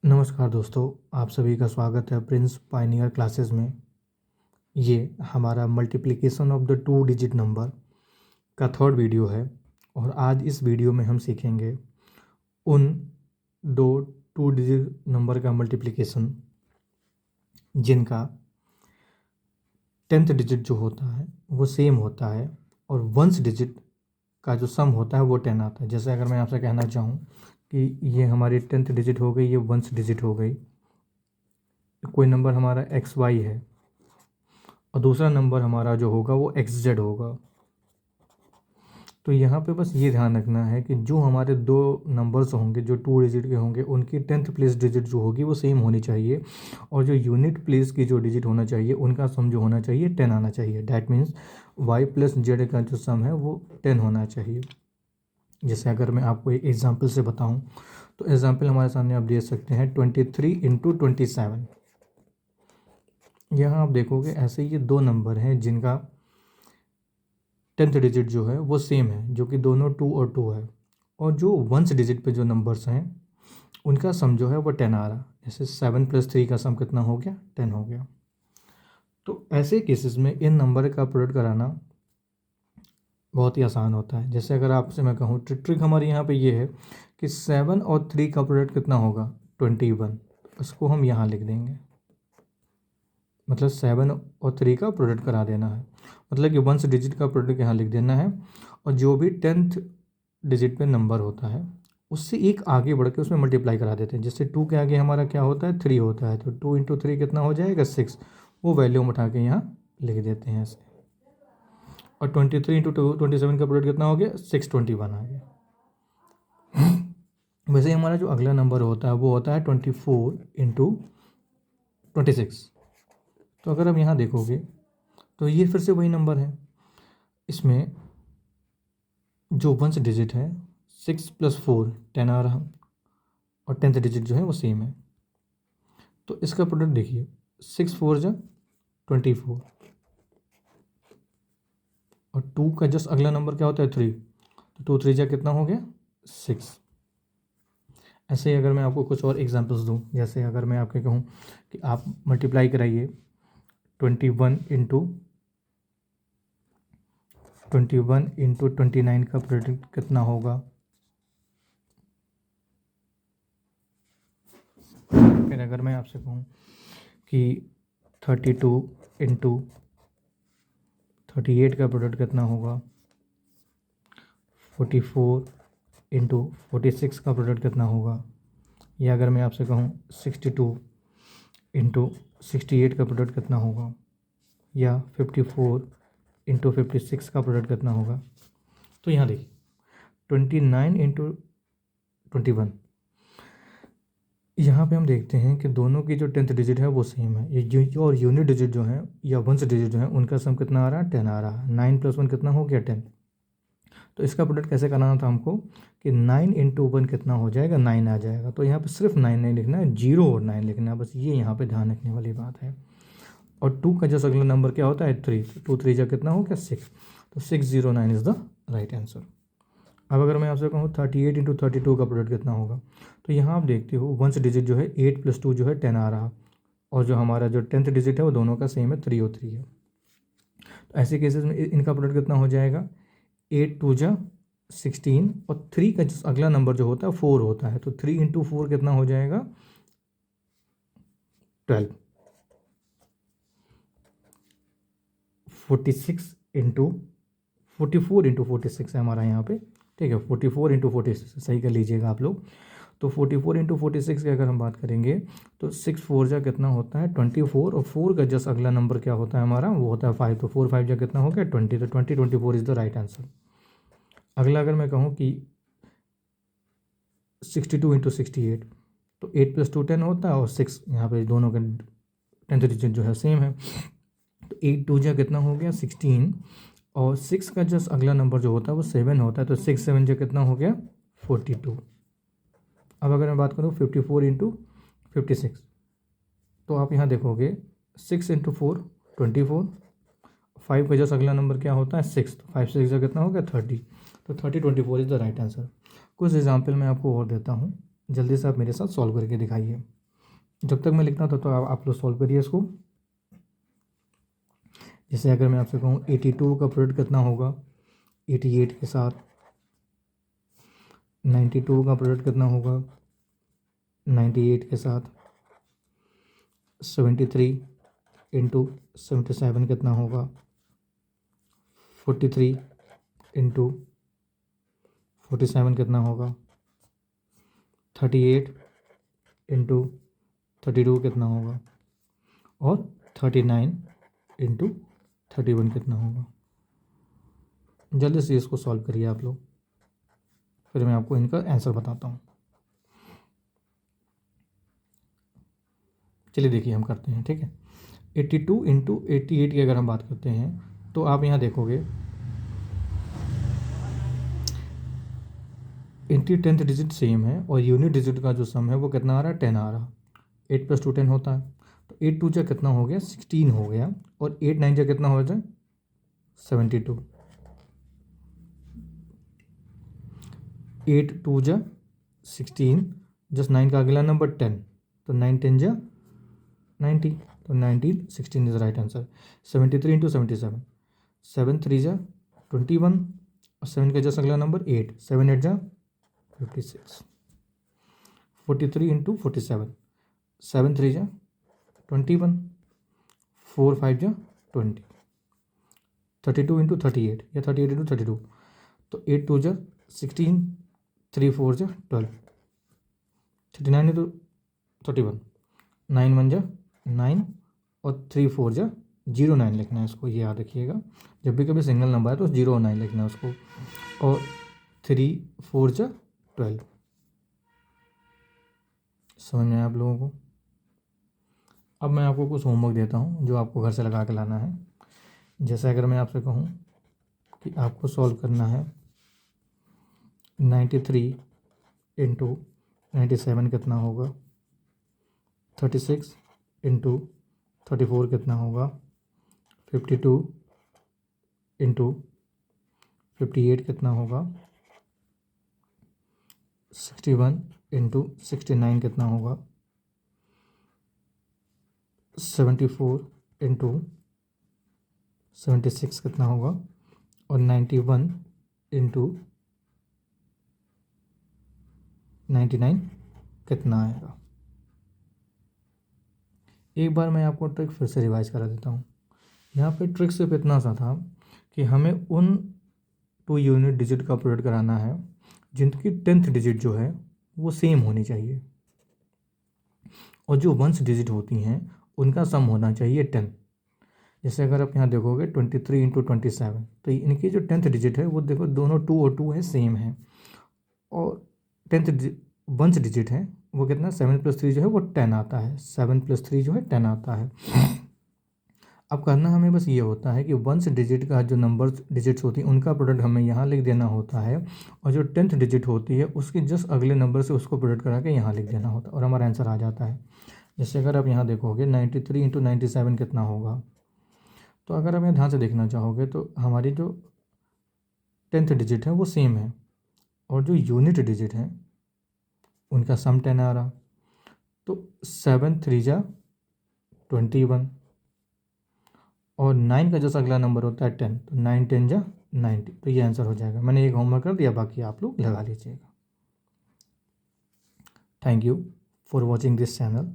नमस्कार दोस्तों, आप सभी का स्वागत है प्रिंस पायनियर क्लासेस में। ये हमारा multiplication of the two digit number का थर्ड वीडियो है और आज इस वीडियो में हम सीखेंगे उन दो टू डिजिट नंबर का मल्टीप्लिकेशन जिनका 10th डिजिट जो होता है वो सेम होता है और वंस डिजिट का जो सम होता है वो 10 आता है। जैसे अगर मैं आपसे कहना चाहूँ कि ये हमारी 10th डिजिट हो गई, ये वंस डिजिट हो गई, कोई नंबर हमारा XY है और दूसरा नंबर हमारा जो होगा वो XZ होगा। तो यहाँ पे बस ये ध्यान रखना है कि जो हमारे दो नंबर्स होंगे जो टू डिजिट के होंगे उनकी 10th प्लेस डिजिट जो होगी वो सेम होनी चाहिए और जो यूनिट प्लेस की जो डिजिट होना चाहिए उनका सम जो होना चाहिए 10 आना चाहिए। That means Y plus Z का जो सम है वो 10 होना चाहिए। जैसे अगर मैं आपको एक एग्जाम्पल से बताऊँ तो एग्जाम्पल हमारे सामने आप देख सकते हैं 23 इंटू 27। यहाँ आप देखोगे ऐसे ये दो नंबर हैं जिनका 10th डिजिट जो है वो सेम है, जो कि दोनों 2 और 2 है और जो वंस डिजिट पे जो नंबर्स हैं उनका सम जो है वो 10 आ रहा। जैसे 7 + 3 का सम कितना हो गया, 10 हो गया। तो ऐसे केसेस में इन नंबर का प्रोडक्ट कराना बहुत ही आसान होता है। जैसे अगर आपसे मैं कहूँ ट्रिक हमारी यहाँ पे ये है कि 7 और 3 का प्रोडक्ट कितना होगा, 21। उसको हम यहाँ लिख देंगे, मतलब 7 और 3 का प्रोडक्ट करा देना है, मतलब कि वंस डिजिट का प्रोडक्ट यहाँ लिख देना है और जो भी 10th डिजिट पे नंबर होता है उससे एक आगे बढ़ के उसमें मल्टीप्लाई करा देते हैं। जैसे 2 के आगे हमारा क्या होता है, 3 होता है, तो 2 इंटू 3 कितना हो जाएगा, 6। वो वैल्यू हम उठा के यहाँ लिख देते हैं ऐसे। और 23 इंटू 27 का प्रोडक्ट कितना हो गया, 621 आ गया। वैसे ही हमारा जो अगला नंबर होता है वो होता है 24 इंटू 26। तो अगर आप यहाँ देखोगे तो ये फिर से वही नंबर है। इसमें जो वंस डिजिट है 6 + 4 10 आ रहा और 10th डिजिट जो है वो सेम है। तो इसका प्रोडक्ट देखिए, 6 4 जा 24 और 2 का जस्ट अगला नंबर क्या होता है, 3, तो 2 3 जा कितना हो गया, 6। ऐसे ही अगर मैं आपको कुछ और एग्जांपल्स दूं, जैसे अगर मैं आपके कहूं कि आप मल्टीप्लाई कराइए 21 इंटू 29 का प्रोडक्ट कितना होगा। फिर अगर मैं आपसे कहूँ कि 32 इंटू 38 का प्रोडक्ट कितना होगा, 44 इंटू 46 का प्रोडक्ट कितना होगा, या अगर मैं आपसे कहूँ 62 इंटू 68 का प्रोडक्ट कितना होगा, या 54 इंटू 56 का प्रोडक्ट कितना होगा। तो यहाँ देखिए 29 इंटू 21, यहाँ पे हम देखते हैं कि दोनों की जो 10th डिजिट है वो सेम है। ये और यूनिट डिजिट जो है या वंस डिजिट जो है उनका सम कितना आ रहा है, 10 आ रहा है। 9 + 1 कितना हो गया, 10। तो इसका प्रोडक्ट कैसे कराना था हमको कि 9 इंटू 1 कितना हो जाएगा, 9 आ जाएगा। तो यहाँ पे सिर्फ 9 नहीं लिखना है, 0 और 9 लिखना है, बस ये यहाँ पे ध्यान रखने वाली बात है। और 2 का जो अगला नंबर क्या होता है, 3, 2 3 जा कितना हो गया, 6। तो 609 इज़ द राइट आंसर। अब अगर मैं आपसे कहूँ 38 इंटू 32 का प्रोडक्ट कितना होगा, तो यहाँ आप देखते हो वंस डिजिट जो है 8 + 2 जो है 10 आ रहा और जो हमारा जो 10th डिजिट है वो दोनों का सेम है, 3 और 3 है। तो ऐसे केसेस में इनका प्रोडक्ट कितना हो जाएगा, 8 2 जा 16 और 3 का जो अगला नंबर जो होता है 4 होता है, तो 3 इंटू 4 कितना हो जाएगा, 12। 46 इंटू 44 इंटू 46 है हमारा यहाँ पे, ठीक है। 44 इंटू 46 सही कर लीजिएगा आप लोग। तो 44 इंटू 46 की अगर हम बात करेंगे तो 6 4 जा कितना होता है, 24 और 4 का जस्ट अगला नंबर क्या होता है हमारा, वो होता है 5। तो 4 5 जा कितना हो गया, 20। तो 24 इज़ द राइट आंसर। अगला अगर मैं कहूँ कि 62 इंटू 68, तो 8 + 2 10 होता है और 6 यहाँ पे दोनों का 10th डिजिट जो है सेम है। तो 8 2 जा कितना हो गया, 16 और 6 का जस्ट अगला नंबर जो होता है वो 7 होता है, तो 6 7 जो कितना हो गया, 42। अब अगर मैं बात करूँ 54 इंटू 56, तो आप यहाँ देखोगे 6 इंटू 4 24, 5 का जस्ट अगला नंबर क्या होता है, 6, तो 5 6 कितना हो गया, 30। तो 30 24 इज़ द राइट आंसर। कुछ एग्जाम्पल मैं आपको और देता हूँ। जल्दी से आप मेरे साथ सॉल्व करके दिखाइए। जब तक मैं लिखता हूँ तब तो आप लोग सॉल्व करिए इसको। जैसे अगर मैं आपसे कहूँ 82 का प्रोडक्ट कितना होगा 88 के साथ, 92 का प्रोडक्ट कितना होगा 98 के साथ, 73 इंटू 77 कितना होगा 43 इंटू 47 कितना होगा 38 इंटू 32 कितना होगा, और 39 इंटू 31 कितना होगा। जल्दी से इसको सॉल्व करिए आप लोग, फिर मैं आपको इनका आंसर बताता हूँ। चलिए देखिए हम करते हैं, ठीक है। 82 इंटू 88 की अगर हम बात करते हैं तो आप यहाँ देखोगे इनकी 10th डिजिट सेम है और यूनिट डिजिट का जो सम है वो कितना आ रहा है 10 आ रहा। 8 + 2 10 होता है, तो 8 2 जा कितना हो गया 16 हो गया, और 8 9 जा कितना हो जाए 72। 8 2 जा 16, जस्ट 9 का अगला नंबर 10, तो 9 10 जा 90, तो 19 16 इज राइट आंसर। 73 इंटू 77, 7 3 जा 21, और 7 का जस्ट अगला नंबर 8, 7 8 जा 56। 43 इंटू 47, 7 3 जा 21, 4 5 जा 20। 32 इंटू 38 या 38 इंटू 32, तो 8 2 जा 16, 3 4 जा 12, 39 इंटू 31, 9 1 जा 9, और 3 4 जा 0 9 लिखना है इसको, ये याद रखिएगा। जब भी कभी सिंगल नंबर है तो 0 9 लिखना है उसको, और 3 4 जा 12। समझ में आया आप लोगों को? अब मैं आपको कुछ होमवर्क देता हूँ जो आपको घर से लगा के लाना है। जैसे अगर मैं आपसे कहूँ कि आपको सॉल्व करना है 93 इंटू 97 कितना होगा, 36 इंटू 34 कितना होगा, 52 इंटू 58 कितना होगा, 61 इंटू 69 कितना होगा, 74 इंटू 76 कितना होगा, और 91 इंटू 99 कितना आएगा। एक बार मैं आपको ट्रिक फिर से रिवाइज करा देता हूँ। यहाँ पे ट्रिक सिर्फ इतना सा था कि हमें उन 2 यूनिट डिजिट का प्रोडक्ट कराना है जिनकी 10th डिजिट जो है वो सेम होनी चाहिए, और जो 1st डिजिट होती हैं उनका सम होना चाहिए 10। जैसे अगर आप यहाँ देखोगे 23 इंटू 27, तो इनकी जो 10th डिजिट है वो देखो दोनों 2 और 2 है सेम है, और 1st डिजिट है वो कितना 7 + 3 जो है वो 10 आता है, 7 + 3 जो है 10 आता है। अब करना हमें बस ये होता है कि 1st डिजिट का जो नंबर डिजिट्स होती हैं उनका प्रोडक्ट हमें यहाँ लिख देना होता है, और जो 10th डिजिट होती है उसके जस्ट अगले नंबर से उसको प्रोडक्ट करा के यहाँ लिख देना होता है, और हमारा आंसर आ जाता है। जैसे अगर आप यहाँ देखोगे 93 इंटू 97 कितना होगा, तो अगर आप यहाँ ध्यान से देखना चाहोगे तो हमारी जो 10th डिजिट है वो सेम है, और जो यूनिट डिजिट है उनका सम 10 आ रहा, तो 7 3 जा 21, और 9 का जैसा अगला नंबर होता है 10, तो 9 10 जा 90, तो ये आंसर हो जाएगा। मैंने एक होमवर्क कर दिया, बाकी आप लोग लगा लीजिएगा। Thank you for watching this channel.